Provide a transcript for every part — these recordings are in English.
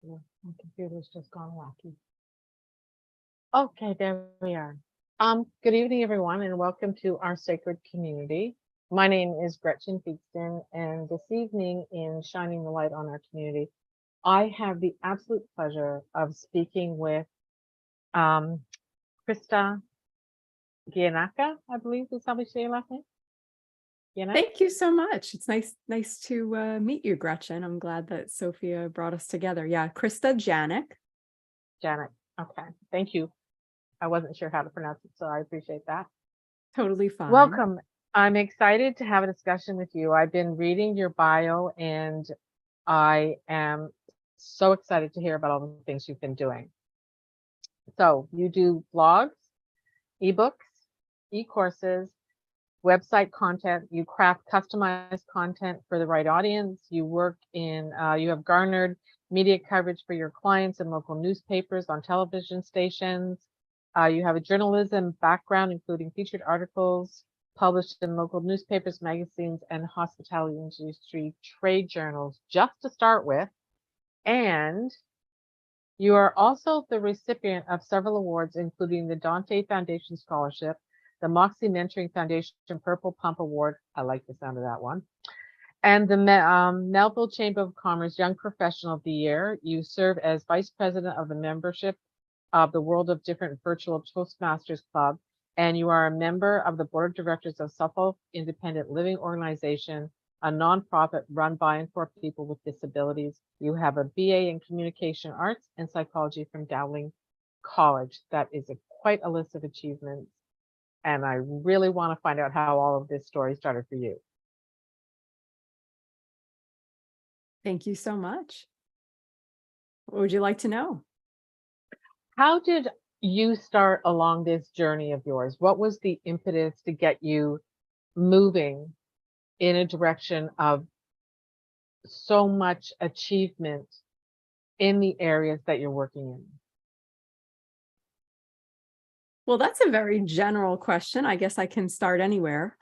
Yeah, my computer's just gone wacky. Okay, there we are. Good evening, everyone, and welcome to our sacred community. My name is Gretchen Feakston, and this evening, in shining the light on our community, I have the absolute pleasure of speaking with um, Krista Giannaka, I believe is how we say your last name. Giannak? Thank you so much. It's nice to meet you, Gretchen. I'm glad that Sophia brought us together. Yeah, Krista Giannak. Janet. Okay, thank you. I wasn't sure how to pronounce it, so I appreciate that. Totally fine. Welcome. I'm excited to have a discussion with you. I've been reading your bio and I am so excited to hear about all the things you've been doing. So you do blogs, ebooks, e-courses, website content, you craft customized content for the right audience, you work in, you have garnered media coverage for your clients in local newspapers, on television stations. You have a journalism background, including featured articles published in local newspapers, magazines, and hospitality industry trade journals, just to start with. And you are also the recipient of several awards, including the Dante Foundation Scholarship, the Moxie Mentoring Foundation Purple Pump Award. I like the sound of that one. And the Melville Chamber of Commerce Young Professional of the Year. You serve as Vice President of the membership of the World of Different Virtual Toastmasters Club, and you are a member of the Board of Directors of Suffolk Independent Living Organization, a nonprofit run by and for people with disabilities. You have a BA in Communication Arts and Psychology from Dowling College. That is quite a list of achievements, and I really want to find out how all of this story started for you. Thank you so much. What would you like to know? How did you start along this journey of yours? What was the impetus to get you moving in a direction of so much achievement in the areas that you're working in? Well, that's a very general question. I guess I can start anywhere.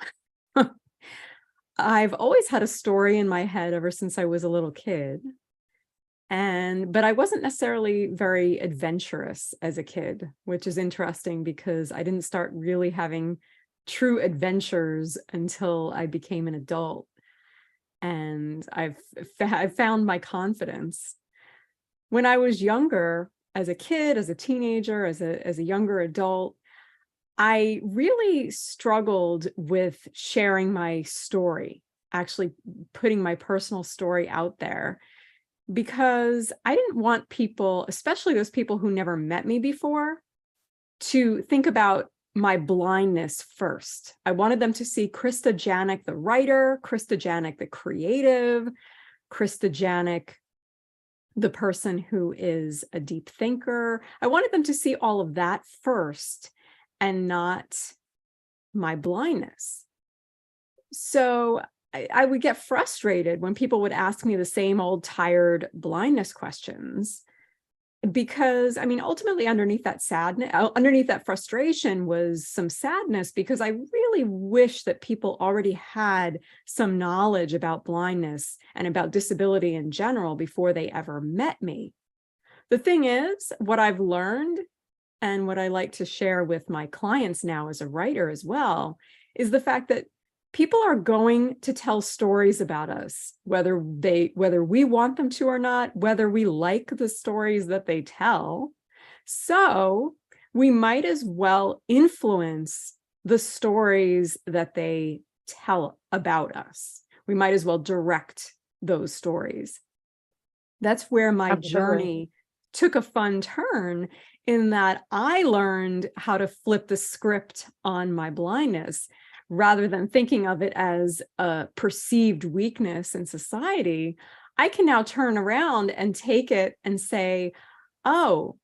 I've always had a story in my head ever since I was a little kid. But I wasn't necessarily very adventurous as a kid, which is interesting because I didn't start really having true adventures until I became an adult. And I've found my confidence. When I was younger, as a kid, as a teenager, as a younger adult, I really struggled with sharing my story, actually putting my personal story out there, because I didn't want people, especially those people who never met me before, to think about my blindness first. I wanted them to see Krista Giannak, the writer, Krista Giannak, the creative, Krista Giannak, the person who is a deep thinker. I wanted them to see all of that first and not my blindness. So I would get frustrated when people would ask me the same old tired blindness questions, because I mean, ultimately underneath that sadness, underneath that frustration was some sadness, because I really wish that people already had some knowledge about blindness and about disability in general before they ever met me. The thing is, what I've learned and what I like to share with my clients now as a writer as well, is the fact that people are going to tell stories about us, whether we want them to or not, whether we like the stories that they tell. So we might as well influence the stories that they tell about us. We might as well direct those stories. That's where my journey took a fun turn, in that I learned how to flip the script on my blindness. Rather than thinking of it as a perceived weakness in society, I can now turn around and take it and say, oh,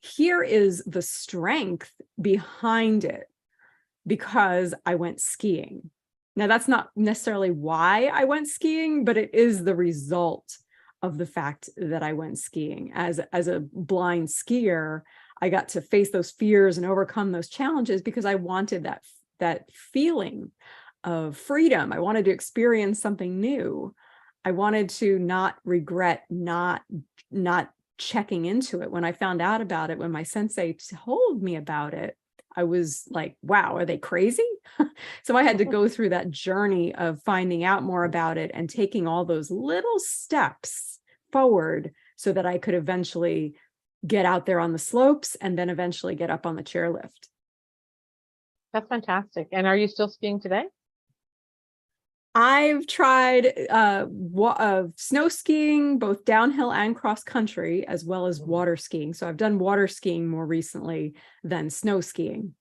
here is the strength behind it because I went skiing. Now, that's not necessarily why I went skiing, but it is the result of the fact that I went skiing. As a blind skier, I got to face those fears and overcome those challenges because I wanted that feeling of freedom. I wanted to experience something new. I wanted to not regret not checking into it. When I found out about it, when my sensei told me about it, I was like, wow, are they crazy? So I had to go through that journey of finding out more about it and taking all those little steps forward so that I could eventually get out there on the slopes and then eventually get up on the chairlift. That's fantastic. And are you still skiing today? I've tried snow skiing, both downhill and cross country, as well as water skiing. So I've done water skiing more recently than snow skiing.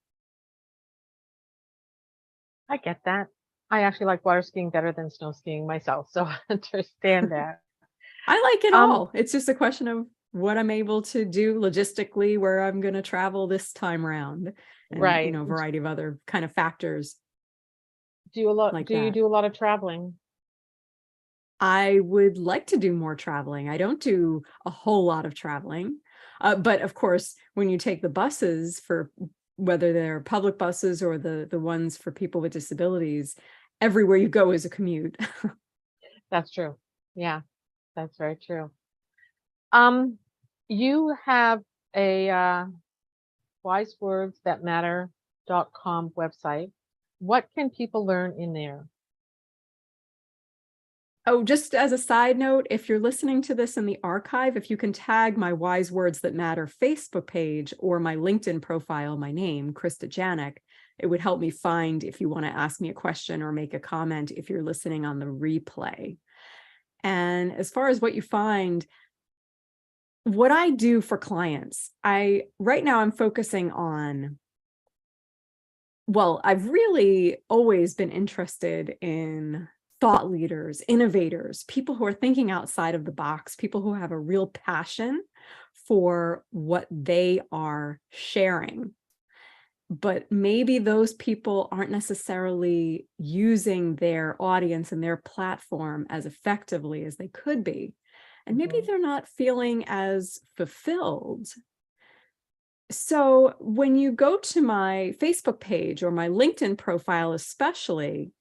I get that. I actually like water skiing better than snow skiing myself, so I understand that. I like it Um, all. It's just a question of what I'm able to do logistically, where I'm going to travel this time around, and right. a variety of other kind of factors like Do you that. do a lot of traveling? I would like to do more traveling. I don't do a whole lot of traveling. But of course, when you take the buses, for whether they're public buses or the ones for people with disabilities, everywhere you go is a commute. That's true. Yeah, that's very true. Um, you have a wisewords.that matter.com website. What can people learn in there? Oh, just as a side note, if you're listening to this in the archive, if you can tag my Wise Words That Matter Facebook page or my LinkedIn profile, my name, Krista Giannak, it would help me find if you want to ask me a question or make a comment if you're listening on the replay. And as far as what you find, what I do for clients, right now I'm focusing on, well, I've really always been interested in thought leaders, innovators, people who are thinking outside of the box, people who have a real passion for what they are sharing. But maybe those people aren't necessarily using their audience and their platform as effectively as they could be. And maybe Mhm. they're not feeling as fulfilled. So when you go to my Facebook page or my LinkedIn profile, especially,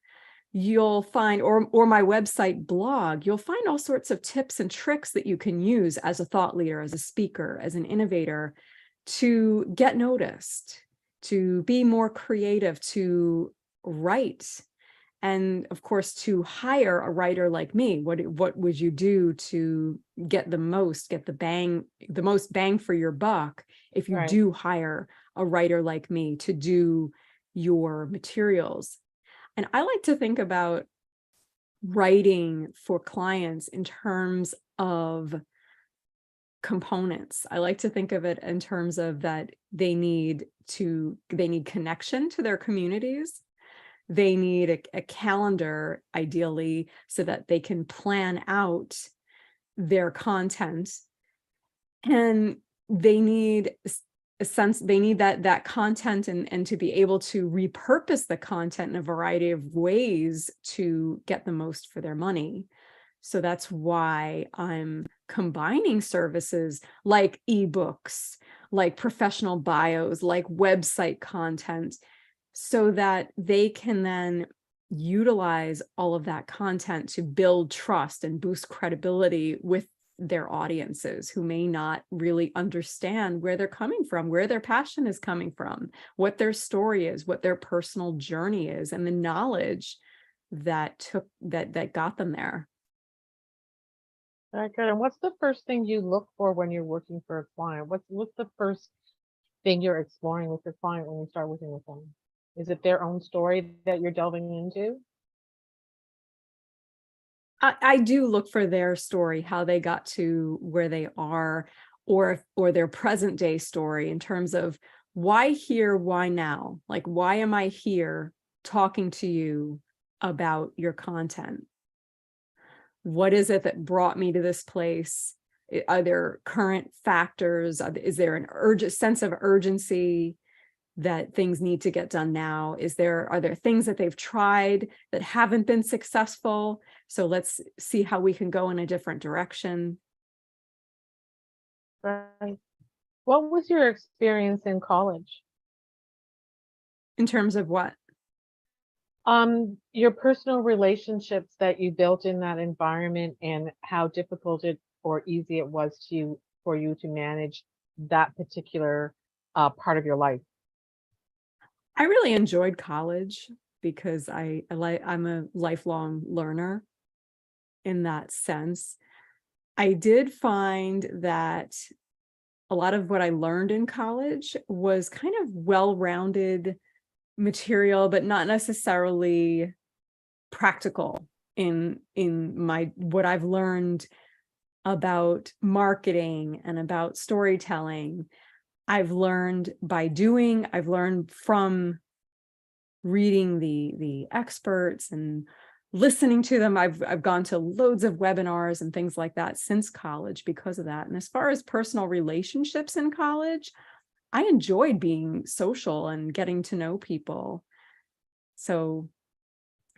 you'll find, or my website blog, you'll find all sorts of tips and tricks that you can use as a thought leader, as a speaker, as an innovator, to get noticed, to be more creative, to write, and of course to hire a writer like me. What would you do to get the most bang for your buck if you Right. do hire a writer like me to do your materials? And I like to think about writing for clients in terms of components. I like to think of it in terms of that they need connection to their communities. They need a calendar, ideally, so that they can plan out their content. And they need a sense, they need that content and to be able to repurpose the content in a variety of ways to get the most for their money. So that's why I'm combining services like ebooks, like professional bios, like website content, so that they can then utilize all of that content to build trust and boost credibility with their audiences who may not really understand where they're coming from, where their passion is coming from, what their story is, what their personal journey is, and the knowledge that got them there. Very good. And what's the first thing you look for when you're working for a client? What's the first thing you're exploring with your client when you start working with them? Is it their own story that you're delving into? I do look for their story, how they got to where they are, or their present day story in terms of why here, why now? Like, why am I here talking to you about your content? What is it that brought me to this place? Are there current factors? Is there an urgent sense of urgency that things need to get done now? Are there things that they've tried that haven't been successful? So let's see how we can go in a different direction. Right. What was your experience in college? In terms of what? Your personal relationships that you built in that environment and how difficult it or easy it was for you to manage that particular part of your life. I really enjoyed college because I'm a lifelong learner in that sense. I did find that a lot of what I learned in college was kind of well-rounded material, but not necessarily practical in my what I've learned about marketing and about storytelling. I've learned by doing, I've learned from reading the experts and listening to them. I've gone to loads of webinars and things like that since college because of that. And as far as personal relationships in college, I enjoyed being social and getting to know people. So,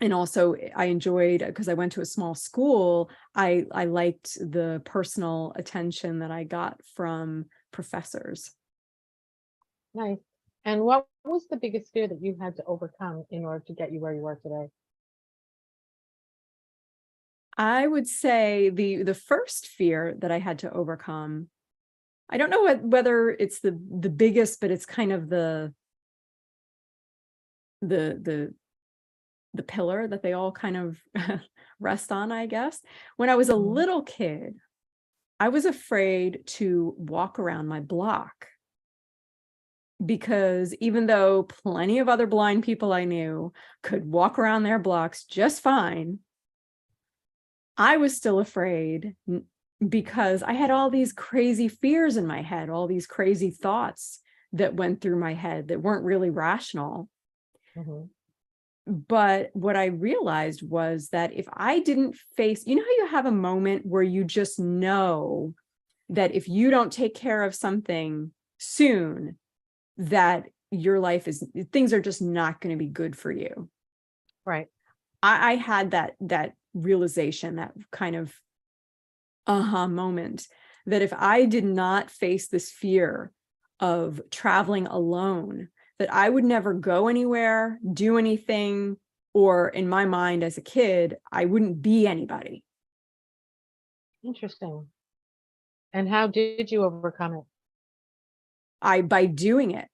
and also I enjoyed, because I went to a small school, I liked the personal attention that I got from professors. Nice. And what was the biggest fear that you had to overcome in order to get you where you are today? I would say the first fear that I had to overcome, I don't know whether it's the biggest, but it's kind of the the pillar that they all kind of rest on, I guess. When I was a Mhm. little kid, I was afraid to walk around my block because even though plenty of other blind people I knew could walk around their blocks just fine, I was still afraid because I had all these crazy fears in my head, all these crazy thoughts that went through my head that weren't really rational. Mhm. But what I realized was that if I didn't face, you know how you have a moment where you just know that if you don't take care of something soon, that your life is, things are just not going to be good for you. Right. I had that realization, that kind of aha moment, that if I did not face this fear of traveling alone, that I would never go anywhere, do anything, or in my mind as a kid, I wouldn't be anybody. Interesting. And how did you overcome it? By doing it,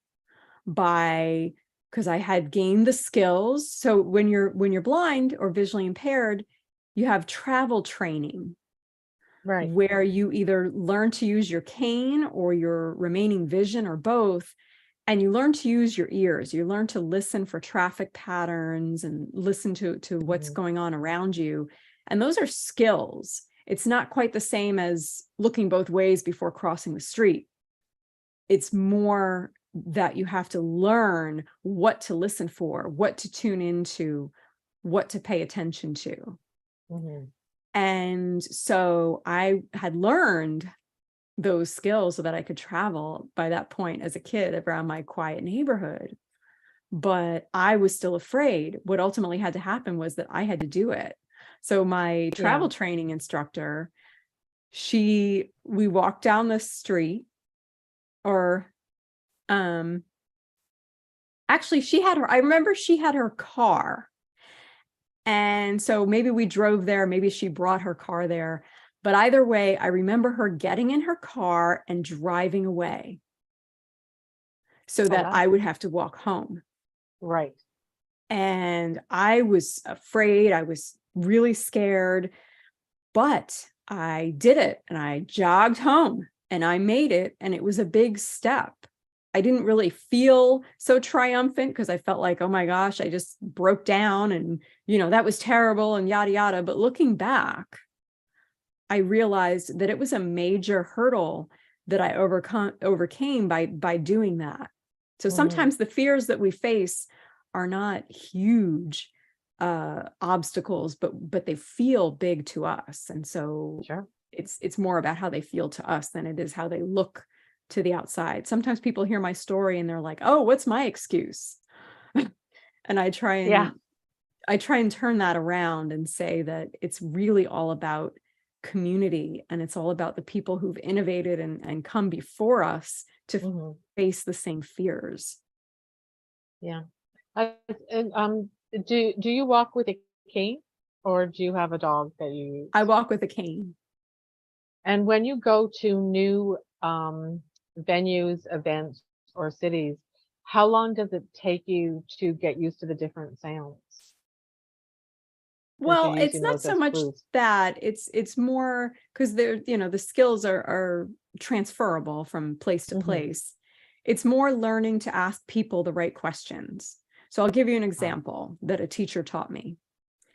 by because I had gained the skills. So when you're blind or visually impaired, you have travel training Right. where you either learn to use your cane or your remaining vision or both, and you learn to use your ears. You learn to listen for traffic patterns and listen to what's Mhm. going on around you. And those are skills. It's not quite the same as looking both ways before crossing the street. It's more that you have to learn what to listen for, what to tune into, what to pay attention to. Mhm. And so I had learned those skills so that I could travel by that point as a kid around my quiet neighborhood. But I was still afraid. What ultimately had to happen was that I had to do it. So my Yeah. travel training instructor, we walked down the street, or um actually I remember she had her car. And so maybe we drove there, maybe she brought her car there. But either way, I remember her getting in her car and driving away so Oh, that wow. I would have to walk home. Right. And I was afraid, I was really scared, but I did it and I jogged home and I made it. And it was a big step. I didn't really feel so triumphant because I felt like, oh my gosh, I just broke down and, that was terrible and yada, yada. But looking back, I realized that it was a major hurdle that I overcame by doing that. So Mhm. sometimes the fears that we face are not huge obstacles, but they feel big to us. And so Sure. it's more about how they feel to us than it is how they look to the outside. Sometimes people hear my story and they're like, "Oh, what's my excuse?" And Yeah. I try and turn that around and say that it's really all about community, and it's all about the people who've innovated and come before us to Mhm. face the same fears. Yeah. I, and Do you walk with a cane, or do you have a dog that you use? I walk with a cane. And when you go to new venues, events, or cities, how long does it take you to get used to the different sounds? Since you're Well, it's using not those so as much clues. that it's more because they're, the skills are transferable from place to Hmm. place. It's more learning to ask people the right questions. So I'll give you an Wow. example that a teacher taught me.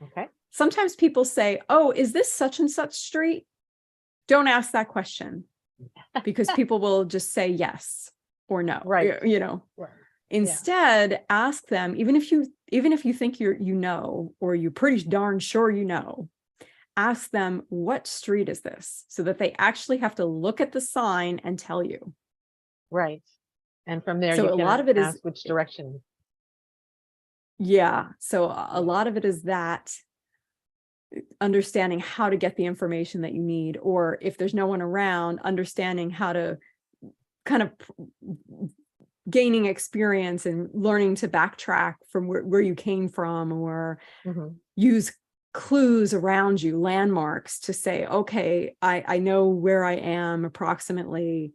Okay. Sometimes people say, "Oh, is this such and such street?" Don't ask that question because people will just say yes or no, Right. Right. Yeah. Instead, ask them, even if you think or you're pretty darn sure ask them, what street is this? So that they actually have to look at the sign and tell you. Right. And from there, So you a lot can of it is, ask which direction. yeah. So a Yeah. lot of it is that understanding how to get the information that you need, or if there's no one around, understanding how to kind of gaining experience and learning to backtrack from where you came from, or Hmm. use clues around you, landmarks to say, okay, I know where I am approximately,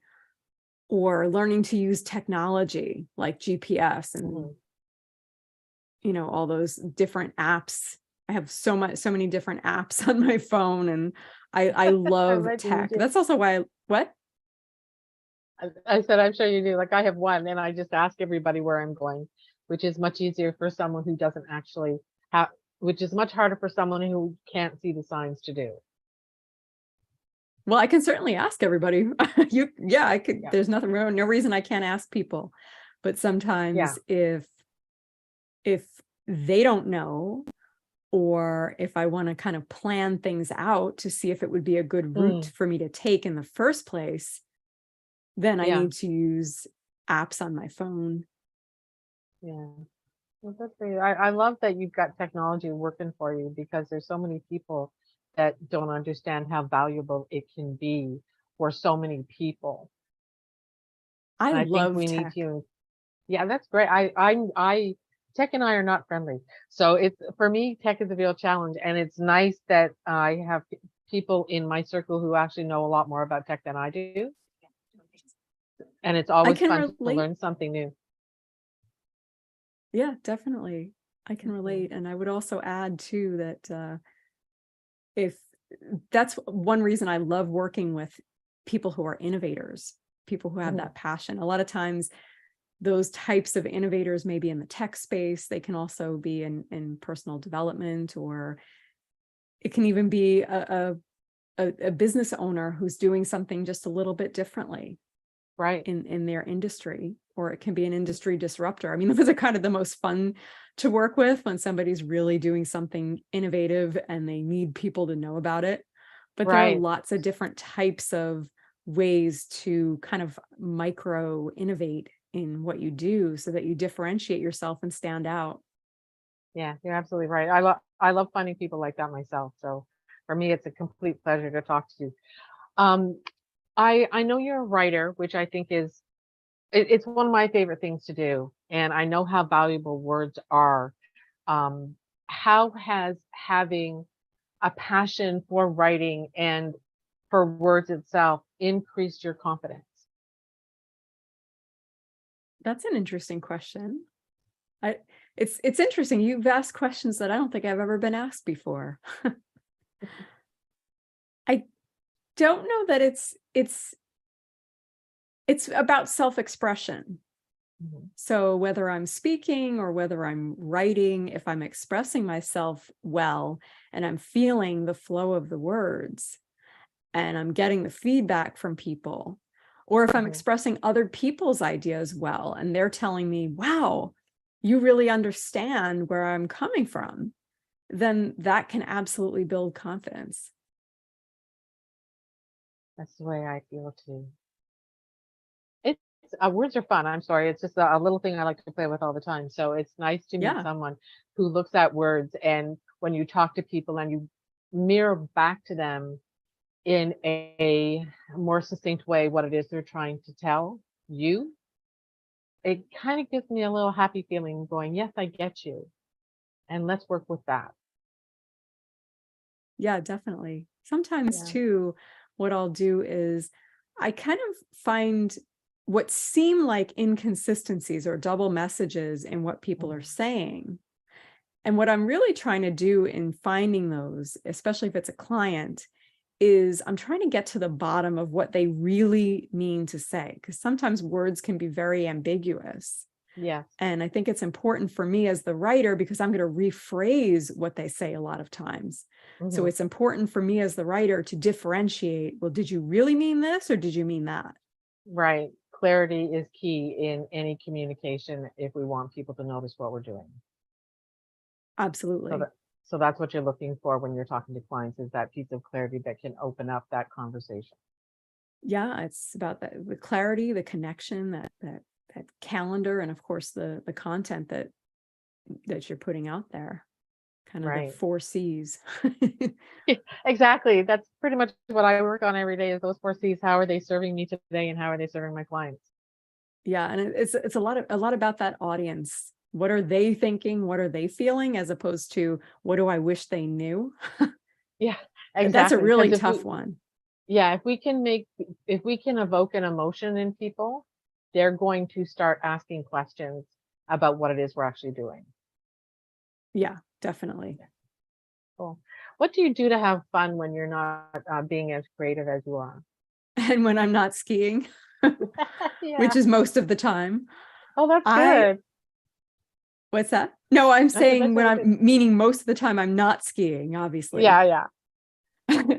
or learning to use technology like GPS and, Hmm. all those different apps. I have so many different apps on my phone, and I I love bet you tech. do. That's also why what? I said, I'm sure you do. Like I have one, and I just ask everybody where I'm going, which is much easier for someone who doesn't actually have, which is much harder for someone who can't see the signs to do. Well, I can certainly ask everybody. I could, Yeah. there's nothing wrong, no reason I can't ask people. But Yeah. sometimes if they don't know, or if I want to kind of plan things out to see if it would be a good route Mm, for me to take in the first place, then I yeah. need to use apps on my phone. Yeah. Well, that's great. I love that you've got technology working for you, because there's so many people that don't understand how valuable it can be for so many people. I And I think love we need tech. to, yeah, that's great. Tech and I are not friendly. So it's, for me, tech is a real challenge. And it's nice that I have people in my circle who actually know a lot more about tech than I do. And it's I always can fun to relate. learn something new. Yeah, definitely. I can Mhm. relate. And I would also add too that if that's one reason I love working with people who are innovators, people who have Mhm. that passion. A lot of times those types of innovators may be in the tech space. They can also be in personal development, or it can even be a business owner who's doing something just a little bit differently Right. in their industry, or it can be an industry disruptor. I mean, those are kind of the most fun to work with, when somebody's really doing something innovative and they need people to know about it. But there are Right. lots of different types of ways to kind of micro innovate in what you do so that you differentiate yourself and stand out. Yeah, you're absolutely right. I love finding people like that myself. So for me, it's a complete pleasure to talk to you. Um, I know you're a writer, which I think is, it's one of my favorite things to do, and I know how valuable words are. Um, how has having a passion for writing and for words itself increased your confidence? That's an interesting question. I it's interesting. You've asked questions that I don't think I've ever been asked before. I don't know that it's about self-expression. Mhm. So whether I'm speaking or whether I'm writing, if I'm expressing myself well and I'm feeling the flow of the words and I'm getting the feedback from people, or if I'm Mhm. expressing other people's ideas well and they're telling me, wow, you really understand where I'm coming from, then that can absolutely build confidence. That's the way I feel too. It's words are fun. I'm sorry. It's just a little thing I like to play with all the time. So it's nice to meet Yeah. someone who looks at words, and when you talk to people and you mirror back to them in a more succinct way what it is they're trying to tell you, it kind of gives me a little happy feeling going, yes, I get you. and let's work with that. Yeah, definitely. Sometimes Yeah. too, what I'll do is I kind of find what seem like inconsistencies or double messages in what people are saying. And what I'm really trying to do in finding those, especially if it's a client, is I'm trying to get to the bottom of what they really mean to say, because sometimes words can be very ambiguous. Yes. And I think it's important for me as the writer, because I'm going to rephrase what they say a lot of times. So it's important for me as the writer to differentiate, well, did you really mean this or did you mean that? Right. Clarity is key in any communication if we want people to notice what we're doing. So Absolutely. so that's what you're looking for when you're talking to clients, is that piece of clarity that can open up that conversation. Yeah, it's about the clarity, the connection, that calendar, and of course the content that you're putting out there. Kind of the Right. 4 C's. Exactly. That's pretty much what I work on every day, is those 4 C's. How are they serving me today and how are they serving my clients? Yeah, and it's a lot about that audience. What are they thinking? What are they feeling? As opposed to what do I wish they knew? Yeah, That's a exactly. really Because tough one. yeah, if we can evoke an emotion in people, they're going to start asking questions about what it is we're actually doing. Yeah, definitely. Cool. What do you do to have fun when you're not being as creative as you are? And when I'm not skiing, Yeah. which is most of the time, Oh, that's I good. what's that? No, I'm I said saying that's when really good. I'm meaning most of the time I'm not skiing, obviously. Yeah, yeah,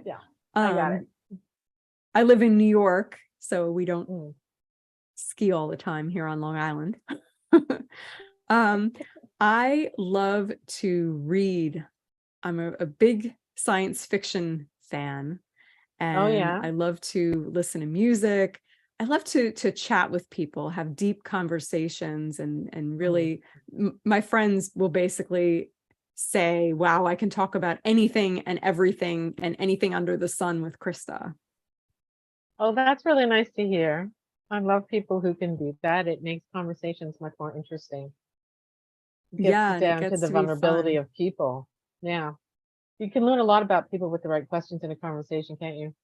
yeah. I got it. um, I live in New York, so we don't Mm. ski all the time here on Long Island. I love to read. I'm a big science fiction fan, Oh, and yeah. I love to listen to music. I love to chat with people, have deep conversations, and Mhm. really, my friends will basically say, "Wow, I can talk about anything and everything and anything under the sun with Krista." Oh, that's really nice to hear. I love people who can do that. It makes conversations much more interesting. It gets Yeah, and it down to gets the to be vulnerability fun. of people. Yeah. You can learn a lot about people with the right questions in a conversation, can't you?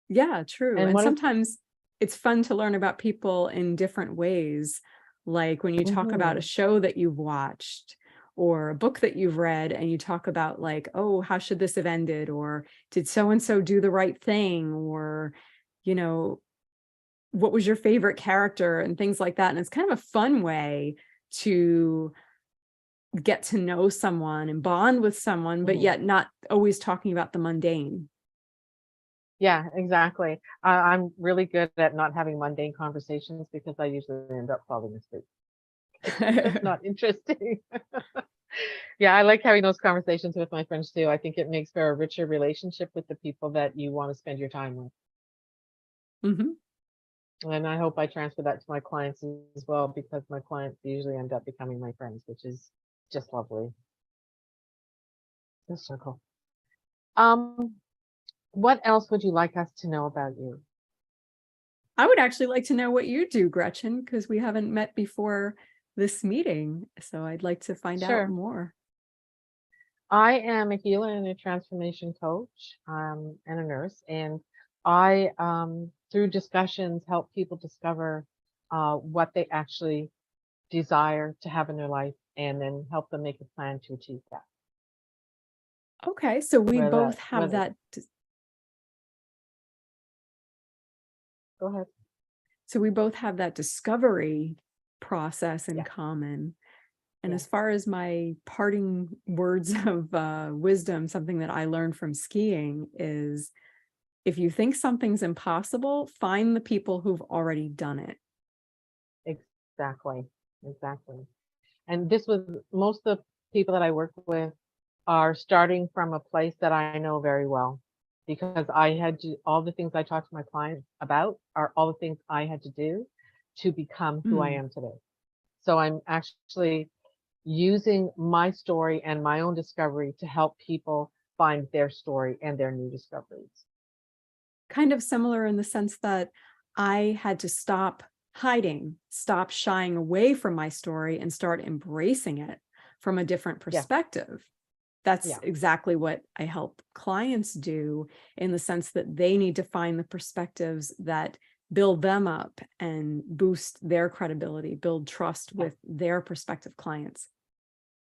Yeah, true. And And what is sometimes it's fun to learn about people in different ways. Like when you talk about a mhm. show that you've watched or a book that you've read, and you talk about, like, oh, how should this have ended? Or did so and so do the right thing? Or, you know, what was your favorite character and things like that. And it's kind of a fun way to get to know someone and bond with someone, but Mhm. yet not always talking about the mundane. Yeah, exactly. I'm really good at not having mundane conversations because I usually end up falling asleep. It's just not interesting. Yeah, I like having those conversations with my friends too. I think it makes for a richer relationship with the people that you want to spend your time with. Mhm. And I hope I transfer that to my clients as well, because my clients usually end up becoming my friends, which is just lovely. The circle. Um, what else would you like us to know about you? I would actually like to know what you do, Gretchen, because we haven't met before this meeting. So I'd like to find out Sure. more. I am a healer and a transformation coach, and a nurse, and I, through discussions, help people discover what they actually desire to have in their life, and then help them make a plan to achieve that. Okay, so we both have Whether that. go ahead. So we both have that discovery process in Yeah, common. And yeah. as far as my parting words of wisdom, something that I learned from skiing is, if you think something's impossible, find the people who've already done it. Exactly. Exactly. And this was most of the people that I work with are starting from a place that I know very well, because I had to, all the things I talk to my clients about are all the things I had to do to become who I Mm. am today. So I'm actually using my story and my own discovery to help people find their story and their new discoveries. Kind of similar in the sense that I had to stop hiding, stop shying away from my story, and start embracing it. from a different Yeah. perspective. That's Yeah. exactly what I help clients do, in the sense that they need to find the perspectives that build them up and boost their credibility, build trust Yeah. with their prospective clients.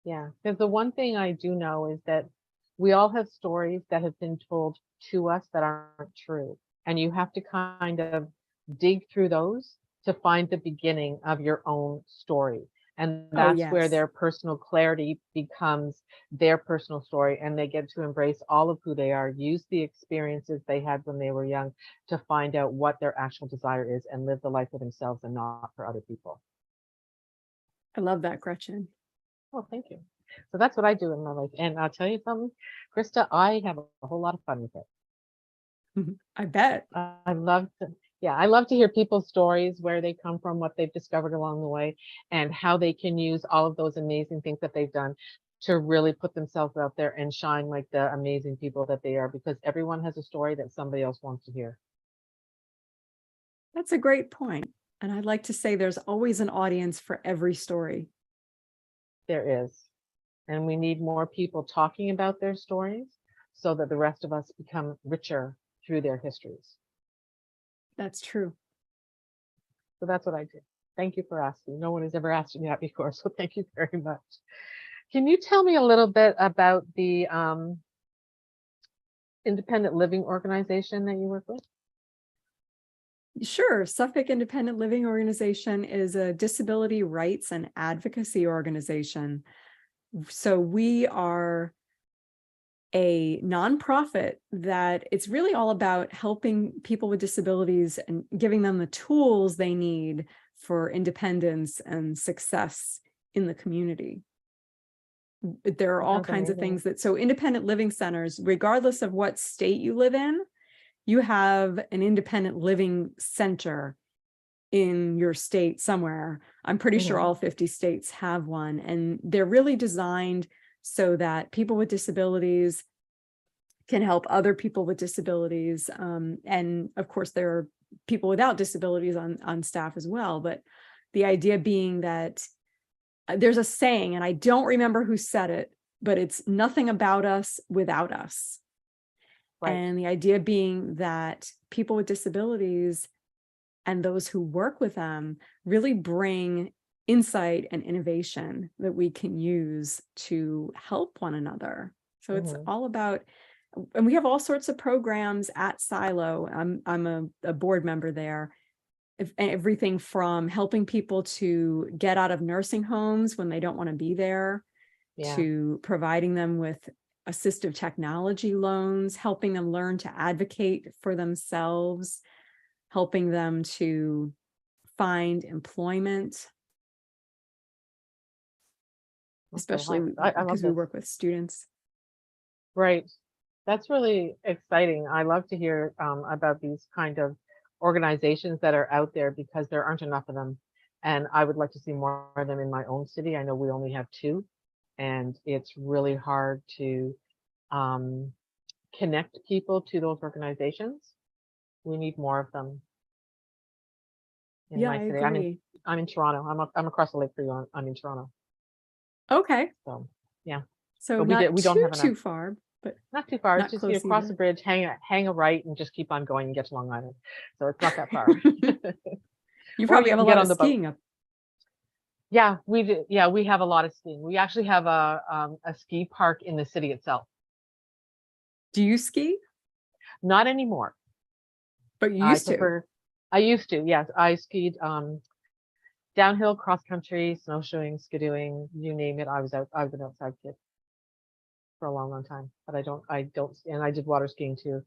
Yeah. Because the one thing I do know is that we all have stories that have been told to us that aren't true. And you have to kind of dig through those to find the beginning of your own story. And Oh, that's where yes. their personal clarity becomes their personal story, and they get to embrace all of who they are, use the experiences they had when they were young to find out what their actual desire is and live the life for themselves and not for other people. I love that, Gretchen. Well, thank you. So that's what I do in my life. And I'll tell you something, Krista, I have a whole lot of fun with it. I bet. I love to, yeah, I love to hear people's stories, where they come from, what they've discovered along the way, and how they can use all of those amazing things that they've done to really put themselves out there and shine like the amazing people that they are, because everyone has a story that somebody else wants to hear. That's a great point. And I'd like to say there's always an audience for every story. There is. And we need more people talking about their stories so that the rest of us become richer through their histories. That's true. So that's what I do. Thank you for asking. No one has ever asked me that before, so thank you very much. Can you tell me a little bit about the independent living organization that you work with? Sure. Suffolk Independent Living Organization is a disability rights and advocacy organization. So we are a nonprofit that it's really all about helping people with disabilities and giving them the tools they need for independence and success in the community. There are all Sounds kinds of amazing. things so independent living centers, regardless of what state you live in, you have an independent living center in your state somewhere. I'm pretty sure all 50 states have one, and they're really designed so that people with disabilities can help other people with disabilities. And of course, there are people without disabilities on staff as well. But the idea being that there's a saying, and I don't remember who said it, but it's nothing about us without us. Right. And the idea being that people with disabilities and those who work with them really bring insight and innovation that we can use to help one another. So it's all about, and we have all sorts of programs at Silo. I'm a board member there. Everything from helping people to get out of nursing homes when they don't want to be there, to providing them with assistive technology loans, helping them learn to advocate for themselves, helping them to find employment, especially I love because we this. work with students. Right. That's really exciting. I love to hear about these kind of organizations that are out there, because there aren't enough of them. And I would like to see more of them in my own city. I know we only have 2, and it's really hard to connect people to those organizations. We need more of them in Yeah, my I city. agree. I'm in Toronto. I'm across the lake for you. I'm in Toronto. Okay. So yeah. So But not we don't have enough. too far, but Not too far. It's not just you close cross the either. bridge, hang a right, and just keep on going and get to Long Island. So it's not that far. You Or probably you have a can get lot on of the boat. skiing up. Yeah, we do. Yeah, we have a lot of skiing. We actually have a ski park in the city itself. Do you ski? Not anymore. But you I used to. prefer. I used to. Yes, I skied downhill, cross country, snowshoeing, skidooing, you name it. I've been outside kid for a long, long time. But I don't, and I did water skiing too.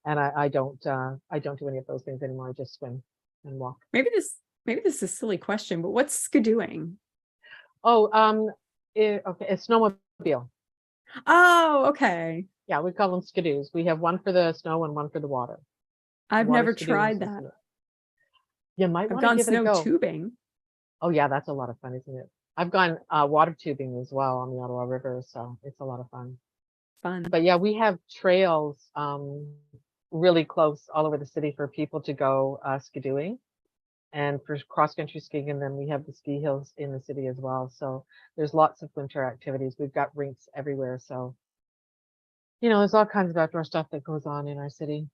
And I don't do any of those things anymore. I just swim and walk. Maybe this is a silly question, but what's skidooing? Oh, okay, it's snowmobile. Oh, okay. Yeah, we call them skidoos. We have one for the snow and one for the water. I've Water never skidoo is tried that. you might I've want to gone give it a snow go. tubing. Oh yeah, that's a lot of fun, isn't it? I've gone water tubing as well on the Ottawa River, so it's a lot of fun. Fun. But yeah, we have trails really close all over the city for people to go skidooing. and for cross-country skiing, and then we have the ski hills in the city as well. So there's lots of winter activities. We've got rinks everywhere. So, there's all kinds of outdoor stuff that goes on in our city.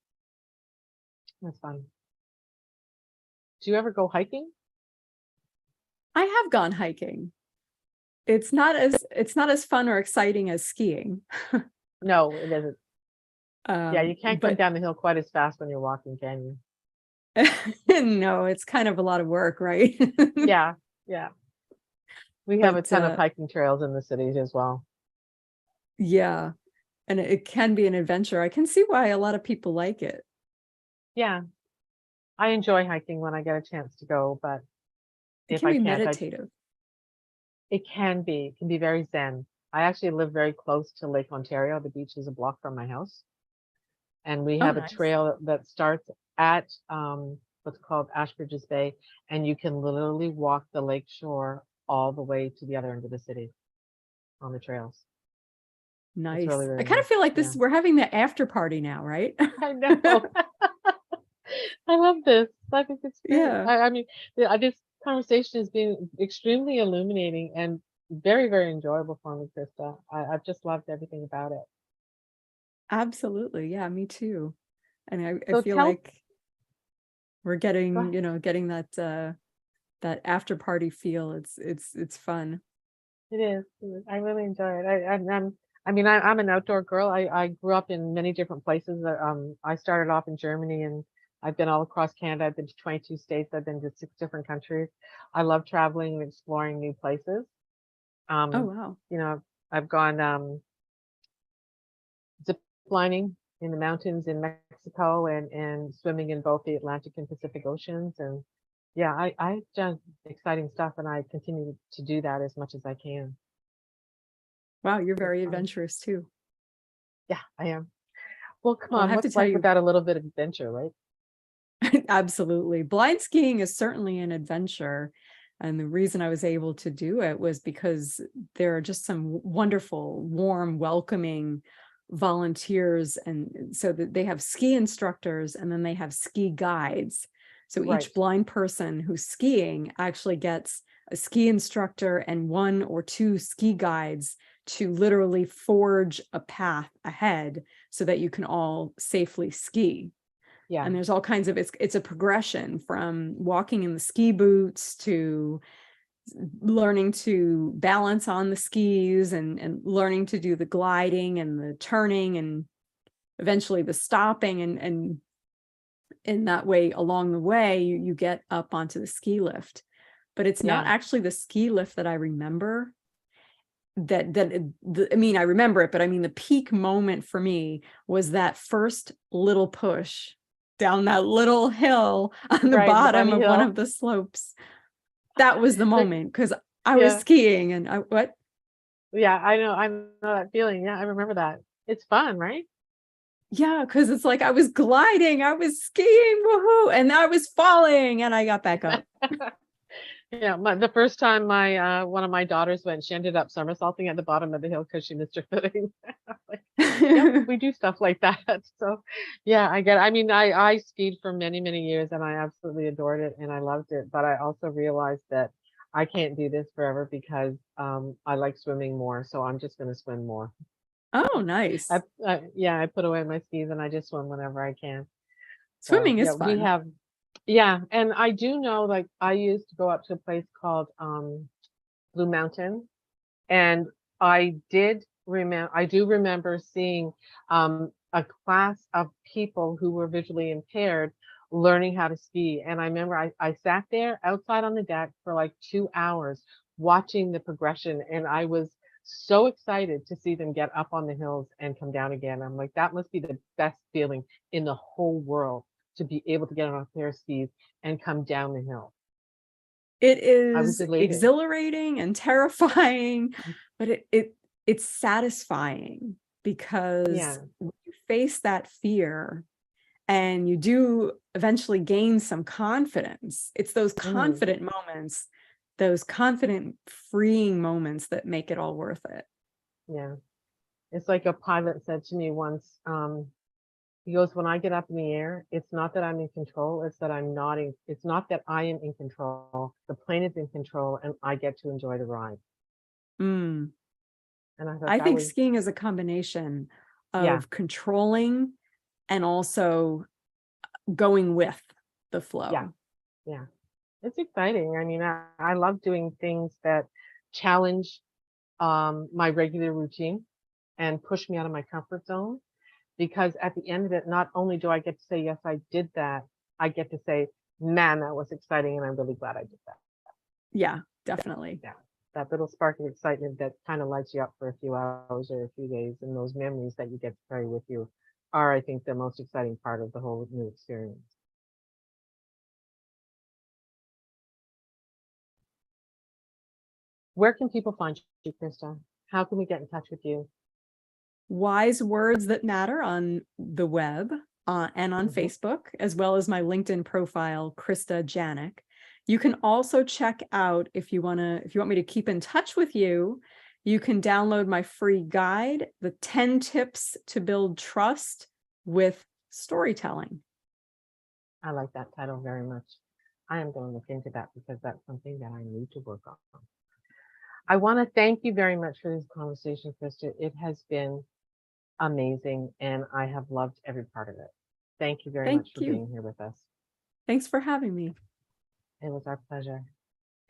That's fun. Do you ever go hiking? I have gone hiking. It's not as fun or exciting as skiing. No, it isn't. Yeah, you can't come But down the hill quite as fast when you're walking, can you? no, it's kind of a lot of work, right? Yeah, yeah. We have a But ton of hiking trails in the cities as well. yeah, and it can be an adventure. I can see why a lot of people like it. Yeah, I enjoy hiking when I get a chance to go, but It if can I be can't, meditative. it can be very zen. I actually live very close to Lake Ontario. The beach is a block from my house, and we Oh, have a nice. trail that starts at what's called Ashbridges Bay, and you can literally walk the lake shore all the way to the other end of the city on the trails. It's really, Nice. I really kind nice. of feel like Yeah, we're having the after party now, right? I know. I love this. I think it's great. Yeah, I mean, this conversation has been extremely illuminating and very, very enjoyable for me, Krista. I've just loved everything about it. absolutely. Yeah, me too. And I So feel tell, like we're go ahead. getting that after party feel. It's fun. It is. It is. I really enjoy it. I mean, I'm an outdoor girl. I grew up in many different places. I started off in Germany, and I've been all across Canada. I've been to 22 states. I've been to 6 different countries. I love traveling and exploring new places. Oh, Um, wow. I've gone zip lining in the mountains in Mexico, and swimming in both the Atlantic and Pacific Oceans. And yeah, I've done exciting stuff, and I continue to do that as much as I can. Wow, you're It's very fun. adventurous too. Yeah, I am. Well, come Well, I on, have to what's tell life you, without a little bit of adventure, right? absolutely. Blind skiing is certainly an adventure. And the reason I was able to do it was because there are just some wonderful, warm, welcoming volunteers. And so that they have ski instructors and then they have ski guides. So each Right. blind person who's skiing actually gets a ski instructor and 1 or 2 ski guides to literally forge a path ahead so that you can all safely ski. Yeah. And there's all kinds of it's a progression from walking in the ski boots to learning to balance on the skis and learning to do the gliding and the turning and eventually the stopping, and in that way along the way you get up onto the ski lift. But it's not Yeah. actually the ski lift that I remember. I mean, I remember it, but I mean the peak moment for me was that first little push down that little hill on the Right. The bottom bunny of one hill. of the slopes. That was the The, moment because I was yeah. skiing and what? Yeah. I know that feeling. Yeah. I remember that. It's fun, right? Yeah, because it's like I was gliding, I was skiing, woohoo, and I was falling and I got back up. Yeah, the first time my one of my daughters went, she ended up somersaulting at the bottom of the hill because she missed her footing. Like, yep, we do stuff like that. So, yeah, I get. I mean, I skied for many, many years, and I absolutely adored it, and I loved it. But I also realized that I can't do this forever because I like swimming more. So I'm just going to swim more. Oh, I, nice. yeah, I put away my skis and I just swim whenever I can. So Swimming yeah, is we fun. have. Yeah, and I do know, like, I used to go up to a place called Blue Mountain, and I do remember seeing a class of people who were visually impaired learning how to ski. And I remember I sat there outside on the deck for like 2 hours watching the progression, and I was so excited to see them get up on the hills and come down again. I'm like, that must be the best feeling in the whole world, to be able to get on a pair of skis and come down the hill. It I was is elated. exhilarating and terrifying, but it's satisfying because Yeah. when you face that fear and you do eventually gain some confidence, it's those Mhm. confident moments, those confident freeing moments that make it all worth it. Yeah. It's like a pilot said to me once, He goes, when I get up in the air, it's not that I'm in control, it's that I'm not in, it's not that I am in control. The plane is in control and I get to enjoy the ride. Mm. And I thought I that think was, skiing is a combination yeah, of controlling and also going with the yeah, flow. yeah. It's exciting. I mean, I love doing things that challenge my regular routine and push me out of my comfort zone. Because at the end of it, not only do I get to say, yes, I did that, I get to say, man, that was exciting. And I'm really glad I did that. Yeah, definitely. Yeah. That little spark of excitement that kind of lights you up for a few hours or a few days. And those memories that you get to carry with you are, I think, the most exciting part of the whole new experience. Where can people find you, Krista? How can we get in touch with you? Wise Words That Matter on the web and on Mhm. Facebook, as well as my LinkedIn profile, Krista Giannak. You can also check out if you want me to keep in touch with you, you can download my free guide, the 10 tips to build trust with storytelling. I like that title very much. I am going to look into that because that's something that I need to work on. I want to thank you very much for this conversation, Krista. It has been amazing, and I have loved every part of it. Thank you very Thank much for you. being here with us. Thanks for having me. It was our pleasure.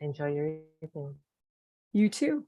Enjoy your evening. You too.